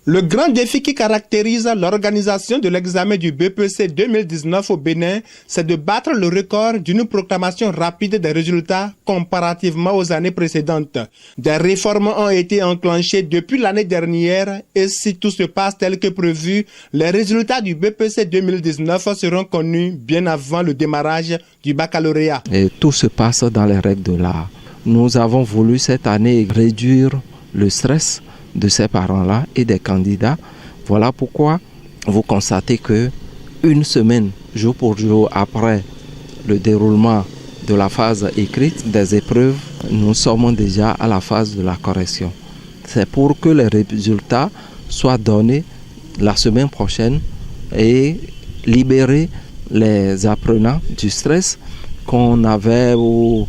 Le grand défi qui caractérise l'organisation de l'examen du BPC 2019 au Bénin, c'est de battre le record d'une proclamation rapide des résultats comparativement aux années précédentes. Des réformes ont été enclenchées depuis l'année dernière et si tout se passe tel que prévu, les résultats du BPC 2019 seront connus bien avant le démarrage du baccalauréat. Et tout se passe dans les règles de l'art. Nous avons voulu cette année réduire le stress de ces parents-là et des candidats. Voilà pourquoi vous constatez que une semaine, jour pour jour, après le déroulement de la phase écrite des épreuves, nous sommes déjà à la phase de la correction. C'est pour que les résultats soient donnés la semaine prochaine et libérer les apprenants du stress qu'on avait où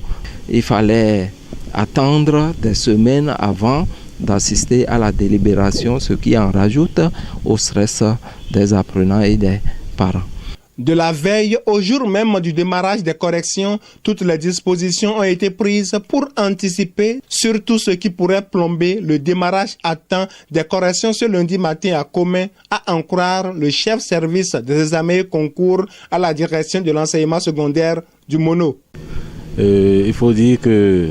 il fallait attendre des semaines avant d'assister à la délibération, ce qui en rajoute au stress des apprenants et des parents. De la veille au jour même du démarrage des corrections, toutes les dispositions ont été prises pour anticiper surtout ce qui pourrait plomber le démarrage à temps des corrections ce lundi matin à Commen, à en croire le chef service des examens et concours à la direction de l'enseignement secondaire du Mono. Il faut dire que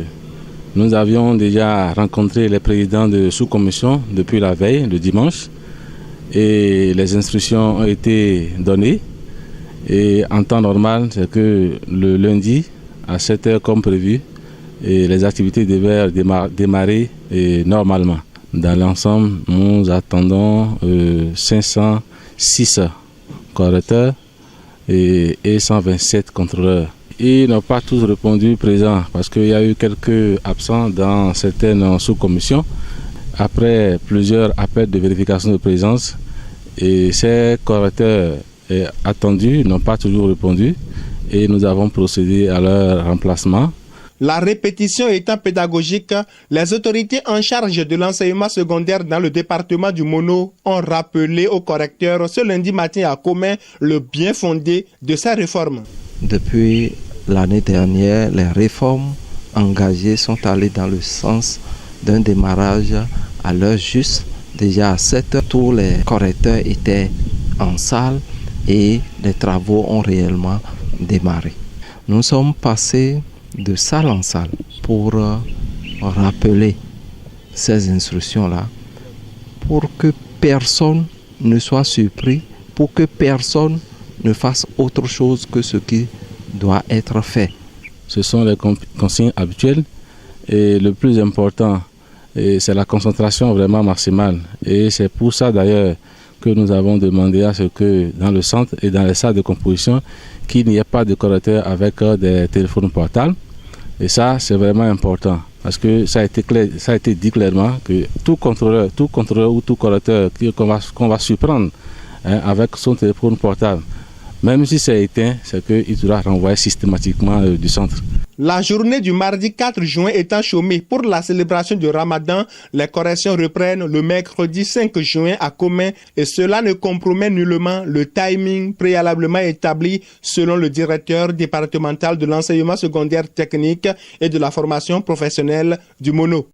nous avions déjà rencontré les présidents de sous-commission depuis la veille, le dimanche, et les instructions ont été données. Et en temps normal, c'est que le lundi, à 7 h comme prévu, et les activités devaient démarrer normalement. Dans l'ensemble, nous attendons 506 correcteurs et 127 contrôleurs. Ils n'ont pas tous répondu présents parce qu'il y a eu quelques absents dans certaines sous-commissions. Après plusieurs appels de vérification de présence, et ces correcteurs attendus n'ont pas toujours répondu et nous avons procédé à leur remplacement. La répétition étant pédagogique, les autorités en charge de l'enseignement secondaire dans le département du Mono ont rappelé aux correcteurs ce lundi matin à Commen le bien fondé de ces réformes. Depuis l'année dernière, les réformes engagées sont allées dans le sens d'un démarrage à l'heure juste. Déjà à 7 h, tous les correcteurs étaient en salle et les travaux ont réellement démarré. Nous sommes passés de salle en salle pour rappeler ces instructions-là, pour que personne ne soit surpris, pour que personne ne fasse autre chose que ce qui doit être fait. Ce sont les consignes habituelles et le plus important, c'est la concentration vraiment maximale. Et c'est pour ça d'ailleurs que nous avons demandé à ce que dans le centre et dans les salles de composition, qu'il n'y ait pas de correcteurs avec des téléphones portables. Et ça, c'est vraiment important parce que ça a été dit clairement que tout contrôleur ou tout correcteur qu'on va surprendre avec son téléphone portable, même si c'est éteint, c'est qu'il doit renvoyer systématiquement du centre. La journée du mardi 4 juin étant chômée pour la célébration du Ramadan, les corrections reprennent le mercredi 5 juin à Commen et cela ne compromet nullement le timing préalablement établi selon le directeur départemental de l'enseignement secondaire technique et de la formation professionnelle du Mono.